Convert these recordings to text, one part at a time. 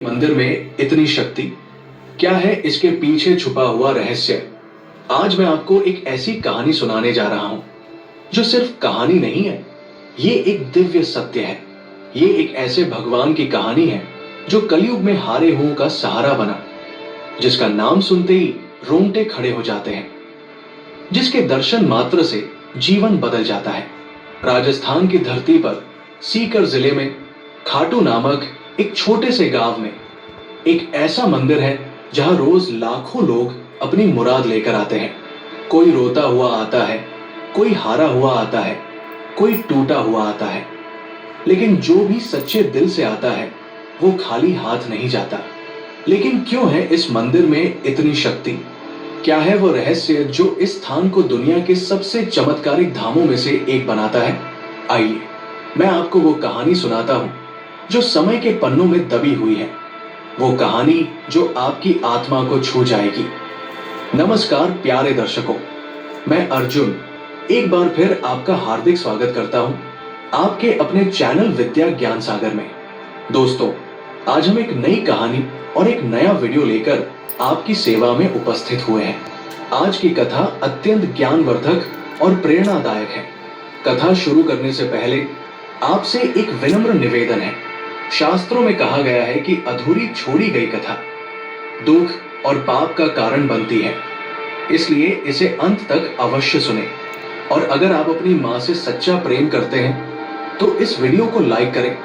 मंदिर में इतनी शक्ति, क्या है इसके पीछे छुपा हुआ रहस्य। आज मैं आपको एक ऐसी कहानी सुनाने जा रहा हूं जो सिर्फ कहानी नहीं है, ये एक दिव्य सत्य है। ये एक ऐसे भगवान की कहानी है जो कलयुग में हारे हुओं का सहारा बना, जिसका नाम सुनते ही रोंगटे खड़े हो जाते हैं, जिसके दर्शन मात्र से जीवन बदल जाता है। राजस्थान की धरती पर सीकर जिले में खाटू नामक एक छोटे से गांव में एक ऐसा मंदिर है जहां रोज लाखों लोग अपनी मुराद लेकर आते हैं। कोई रोता हुआ आता है, कोई हारा हुआ आता है, कोई टूटा हुआ आता है, लेकिन जो भी सच्चे दिल से आता है वो खाली हाथ नहीं जाता। लेकिन क्यों है इस मंदिर में इतनी शक्ति? क्या है वो रहस्य जो इस स्थान को दुनिया के सबसे चमत्कारिक धामों में से एक बनाता है? आइए मैं आपको वो कहानी सुनाता हूं जो समय के पन्नों में दबी हुई है, वो कहानी जो आपकी आत्मा को छू जाएगी। नमस्कार प्यारे दर्शकों, मैं अर्जुन एक बार फिर आपका हार्दिक स्वागत करता हूं आपके अपने चैनल विद्या ज्ञान सागर में। दोस्तों, आज हम एक नई कहानी और एक नया वीडियो लेकर आपकी सेवा में उपस्थित हुए हैं। आज की कथा अत्यंत ज्ञानवर्धक और प्रेरणादायक है। कथा शुरू करने से पहले आपसे एक विनम्र निवेदन है। शास्त्रों में कहा गया है कि अधूरी छोड़ी गई कथा दुख और पाप का कारण बनती है, इसलिए इसे अंत तक अवश्य सुने। और अगर आप अपनी मां से सच्चा प्रेम करते हैं तो इस वीडियो को लाइक करें,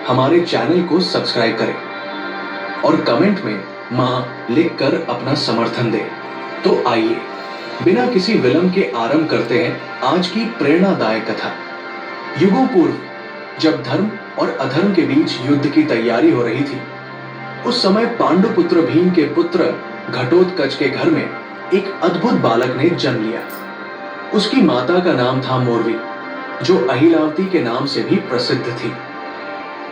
हमारे चैनल को सब्सक्राइब करें और कमेंट में मां लिखकर अपना समर्थन दें। तो आइए बिना किसी विलंब के आरंभ करते हैं आज की प्रेरणादायक कथा। युगों पूर्व जब धर्म और अधर्म के बीच युद्ध की तैयारी हो रही थी, उस समय पांडुपुत्र भीम के पुत्र घटोत्कच के घर में एक अद्भुत बालक ने जन्म लिया। उसकी माता का नाम था मोरवी, जो अहिलावती के नाम से भी प्रसिद्ध थी।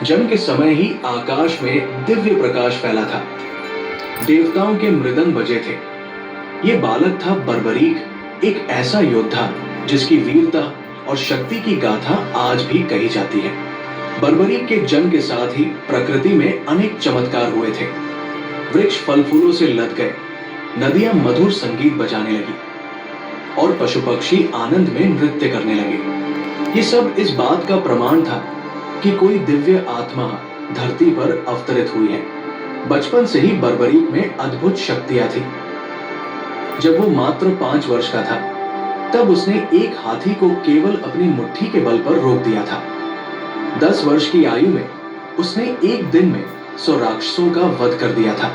जन्म के समय ही आकाश में दिव्य प्रकाश फैला था, देवताओं के मृदंग बजे थे। ये बालक था बर्बरीक, एक ऐसा योद्धा जिसकी वीरता और शक्ति की गाथा आज भी कही जाती है। बर्बरीक के जन्म के साथ ही प्रकृति में अनेक चमत्कार हुए थे। वृक्ष फल फूलों से लद गए, नदियां मधुर संगीत बजाने लगी और पशु पक्षी आनंद में नृत्य करने लगे। ये सब इस बात का प्रमाण था कि कोई दिव्य आत्मा धरती पर अवतरित हुई है। बचपन से ही बर्बरीक में अद्भुत शक्तियां थी। जब वो मात्र 5 वर्ष का था, तब उसने एक हाथी को केवल अपनी मुट्ठी के बल पर रोक दिया था। 10 वर्ष की आयु में उसने एक दिन में 100 राक्षसों का वध कर दिया था।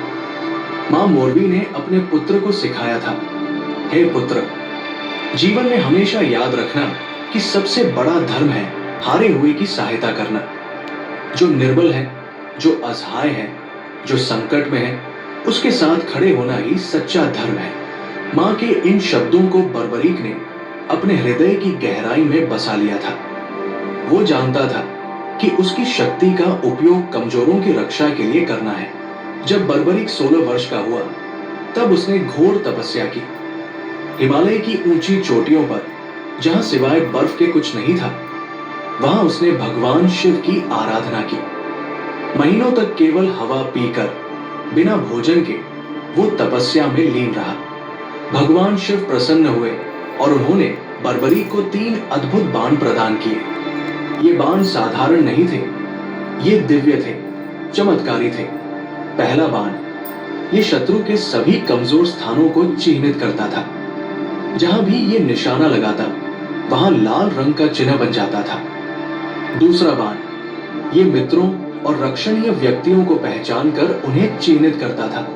मां मोरवी ने अपने पुत्र को सिखाया था, हे पुत्र, जीवन में हमेशा याद रखना कि सबसे बड़ा धर्म है हारे हुए की सहायता करना। जो निर्बल है, जो असहाय है, जो संकट में है, उसके साथ खड़े होना ही सच्चा धर्म है। मां के इन शब्दों को बर्बरीक ने अपने हृदय की गहराई में बसा लिया था। वो जानता था कि उसकी शक्ति का उपयोग कमजोरों की रक्षा के लिए करना है। जब बर्बरीक 16 वर्ष का हुआ, तब उसने घोर तपस्या की। हिमालय की ऊंची चोटियों पर, जहां सिवाय बर्फ के कुछ नहीं था, वहां उसने भगवान शिव की आराधना की। महीनों तक केवल हवा पीकर, बिना भोजन के वो तपस्या में लीन रहा। भगवान शिव प्रसन्न हुए और उन्होंने बर्बरीक को 3 अद्भुत बाण प्रदान किए। ये बाण साधारण नहीं थे, ये दिव्य थे, चमत्कारी थे। पहला बाण ये शत्रु के सभी कमजोर स्थानों को चिह्नित करता था। जहां भी ये निशाना लगाता, वहां लाल रंग का चिन्ह बन जाता था। दूसरा बाण ये मित्रों और रक्षणीय व्यक्तियों को पहचान कर उन्हें चिन्हित करता था,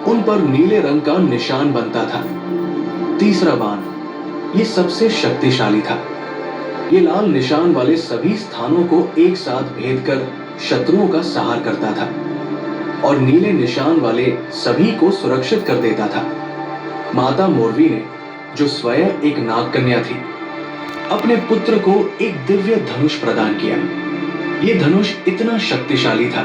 उन पर नीले रंग का निशान बनता था। तीसरा बाण ये सबसे शक्तिशाली था। ये लाल निशान वाले सभी स्थानों को एक साथ भेद कर शत्रुओं का संहार करता था और नीले निशान वाले सभी को सुरक्षित कर देता था। माता मोरवी ने, जो स्वयं एक नागकन्या थी, अपने पुत्र को एक दिव्य धनुष प्रदान किया। ये धनुष इतना शक्तिशाली था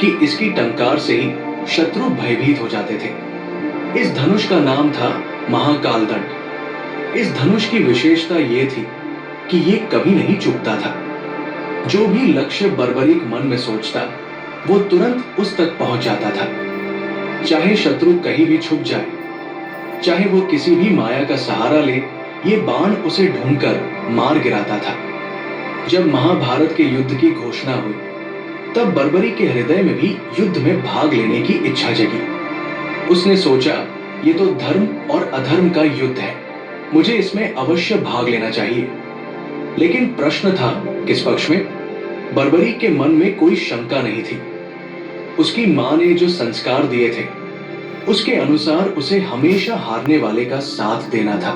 कि इसकी टंकार से ही शत्रु भयभीत हो जाते थे। इस धनुष का नाम था महाकाल दंड। इस धनुष की विशेषता यह थी कि यह कभी नहीं चूकता था। जो भी लक्ष्य बर्बरीक मन में सोचता, वो तुरंत उस तक पहुंच जाता था। चाहे शत्रु कहीं भी छुप जाए, चाहे वो किसी भी माया का सहारा ले, ये बाण उसे ढूंढकर मार गिराता था। जब महाभारत के युद्ध की घोषणा हुई, तब बर्बरी के हृदय में भी युद्ध में भाग लेने की इच्छा जगी। उसने सोचा, ये तो धर्म और अधर्म का युद्ध है, मुझे इसमें अवश्य भाग लेना चाहिए। लेकिन प्रश्न था, किस पक्ष में? बर्बरी के मन में कोई शंका नहीं थी। उसकी मां ने जो संस्कार दिए थे, उसके अनुसार उसे हमेशा हारने वाले का साथ देना था।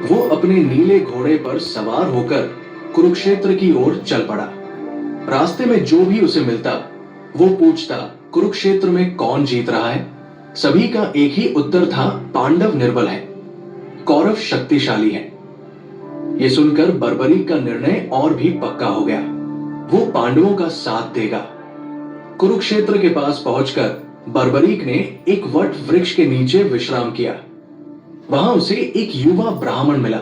वो अपने नीले घोड़े पर सवार होकर कुरुक्षेत्र की ओर चल पड़ा। रास्ते में जो भी उसे मिलता, वो पूछता, कुरुक्षेत्र में कौन जीत रहा है? सभी का एक ही उत्तर था, पांडव निर्बल है, कौरव शक्तिशाली है। ये सुनकर बर्बरी का निर्णय और भी पक्का हो गया। वो पांडवों का साथ देगा। कुरुक्षेत्र के पास पहुंचकर बर्बरीक ने एक वट वृक्ष के नीचे विश्राम किया। वहां उसे एक युवा ब्राह्मण मिला,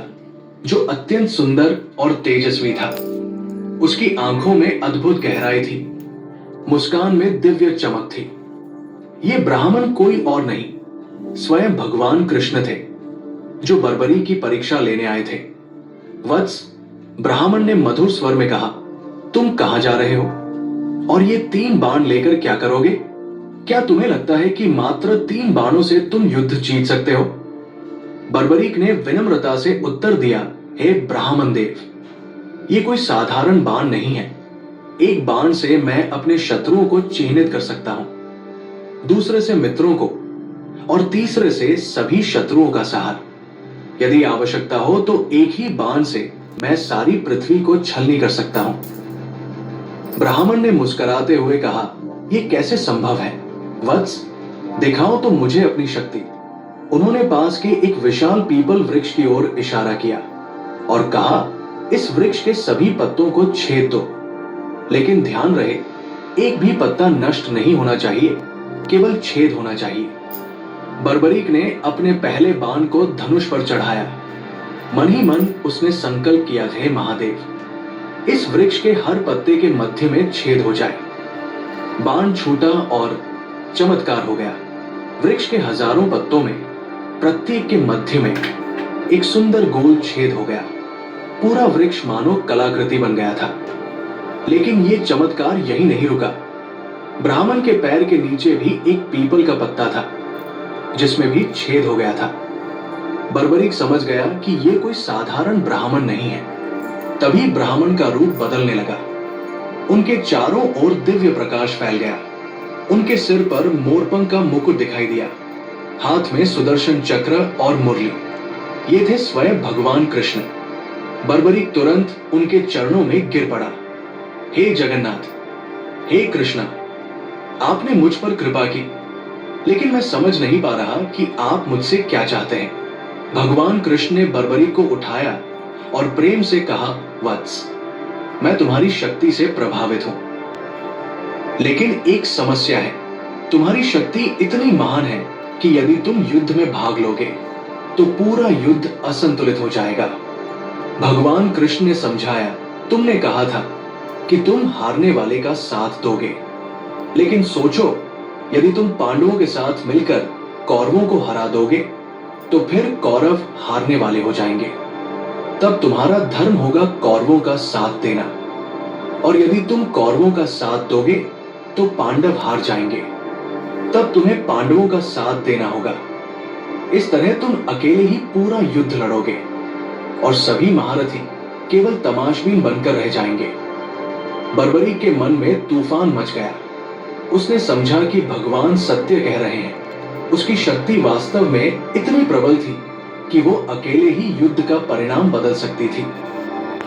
जो अत्यंत सुंदर और तेजस्वी था। उसकी आंखों में अद्भुत गहराई थी, मुस्कान में दिव्य चमक थी। ये ब्राह्मण कोई और नहीं, स्वयं भगवान कृष्ण थे, जो बर्बरी की परीक्षा लेने आए थे। वत्स, ब्राह्मण ने मधुर स्वर में कहा, तुम कहां जा रहे हो और ये 3 बाण लेकर क्या करोगे? क्या तुम्हें लगता है कि मात्र 3 बाणों से तुम युद्ध जीत सकते हो? बर्बरीक ने विनम्रता से उत्तर दिया, हे ब्राह्मण देव, ये कोई साधारण बाण नहीं है। एक बाण से मैं अपने शत्रुओं को चिह्नित कर सकता हूं, दूसरे से मित्रों को, और तीसरे से सभी शत्रुओं का सहार। यदि आवश्यकता हो तो एक ही बाण से मैं सारी पृथ्वी को छलनी कर सकता हूं। ब्राह्मण ने मुस्कुराते हुए कहा, यह कैसे संभव है? वत्स, दिखाओ तो मुझे अपनी शक्ति। उन्होंने पास के एक विशाल पीपल वृक्ष की ओर इशारा किया और कहा, इस वृक्ष के सभी पत्तों को छेद दो, लेकिन ध्यान रहे, एक भी पत्ता नष्ट नहीं होना चाहिए, केवल छेद होना चाहिए। बर्बरीक ने अपने पहले बाण को धनुष पर चढ़ाया। मन ही मन उसने संकल्प किया, हे महादेव, इस वृक्ष के हर पत्ते के मध्य में छेद हो जाए। बाण छूटा और चमत्कार हो गया। वृक्ष के हजारों पत्तों में प्रत्येक के मध्य में एक सुंदर गोल छेद हो गया। पूरा वृक्ष मानो कलाकृति बन गया था। लेकिन यह चमत्कार यही नहीं रुका। ब्राह्मण के पैर के नीचे भी एक पीपल का पत्ता था, जिसमें भी छेद हो गया था। बर्बरीक समझ गया कि यह कोई साधारण ब्राह्मण नहीं है। तभी ब्राह्मण का रूप बदलने लगा। उनके चारों ओर दिव्य प्रकाश फैल गया। उनके सिर पर मोरपंख का मुकुट दिखाई दिया, हाथ में सुदर्शन चक्र और मुरली। ये थे स्वयं भगवान कृष्ण। बर्बरीक तुरंत उनके चरणों में गिर पड़ा। हे जगन्नाथ, हे कृष्णा, आपने मुझ पर कृपा की, लेकिन मैं समझ नहीं पा रहा कि आप मुझसे क्या चाहते हैं। भगवान कृष्ण ने बर्बरीक को उठाया और प्रेम से कहा, वत्स, मैं तुम्हारी शक्ति से प्रभावित हूं, लेकिन एक समस्या है। तुम्हारी शक्ति इतनी महान है कि यदि तुम युद्ध में भाग लोगे तो पूरा युद्ध असंतुलित हो जाएगा। भगवान कृष्ण ने समझाया, तुमने कहा था कि तुम हारने वाले का साथ दोगे, लेकिन सोचो, यदि तुम पांडवों के साथ मिलकर कौरवों को हरा दोगे तो फिर कौरव हारने वाले हो जाएंगे। तब तुम्हारा धर्म होगा कौरवों का साथ देना, और यदि तुम कौरवों का साथ दोगे तो पांडव हार जाएंगे। तब तुम्हें पांडवों का साथ देना होगा। इस तरह तुम अकेले ही पूरा युद्ध लड़ोगे और सभी महारथी केवल तमाशबीन बनकर रह जाएंगे। बर्बरीक के मन में तूफान मच गया। उसने समझा कि भगवान सत्य कह रहे हैं। उसकी शक्ति वास्तव में इतनी प्रबल थी कि वो अकेले ही युद्ध का परिणाम बदल सकती थी।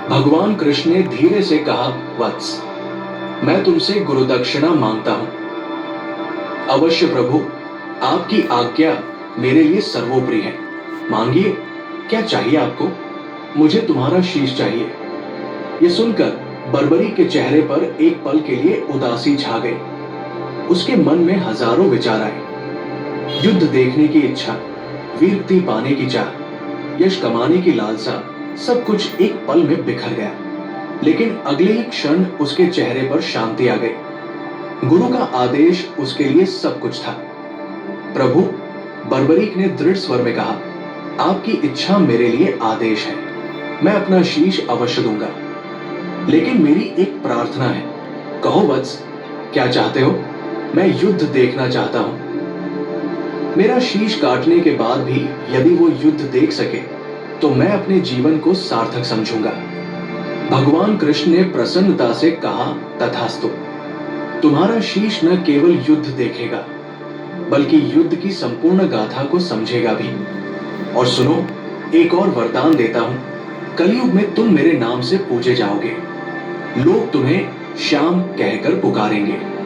भगवान कृष्ण ने धीरे से कहा, वत्स, मैं तुमसे गुरुदक्षिणा मांगता हूं। अवश्य प्रभु, आपकी आज्ञा मेरे लिए सर्वोपरि है। मांगिए, क्या चाहिए आपको? मुझे तुम्हारा शीश चाहिए। यह सुनकर बर्बरीक के चेहरे पर एक पल के लिए उदासी छा गई। उसके मन में हजारों विचार आए। युद्ध देखने की इच्छा, वीरती पाने की चाह, यश कमाने की लालसा, सब कुछ एक पल में बिखर गया। लेकिन अगले ही क्षण उसके चेहरे पर शांति आ गई। गुरु का आदेश उसके लिए सब कुछ था। प्रभु, बर्बरीक ने दृढ़ स्वर में कहा, आपकी इच्छा मेरे लिए आदेश है। मैं अपना शीश अवश्य दूंगा, लेकिन मेरी एक प्रार्थना है। कहो वत्स, क्या चाहते हो? मैं युद्ध देखना चाहता हूं। मेरा शीश काटने के बाद भी यदि वो युद्ध देख सके तो मैं अपने जीवन को सार्थक समझूंगा। भगवान कृष्ण ने प्रसन्नता से कहा, तथास्तु। तुम्हारा शीश न केवल युद्ध देखेगा बल्कि युद्ध की संपूर्ण गाथा को समझेगा भी। और सुनो, एक और वरदान देता हूं। कलयुग में तुम मेरे नाम से पूजे जाओगे। लोग तुम्हें श्याम कहकर पुकारेंगे।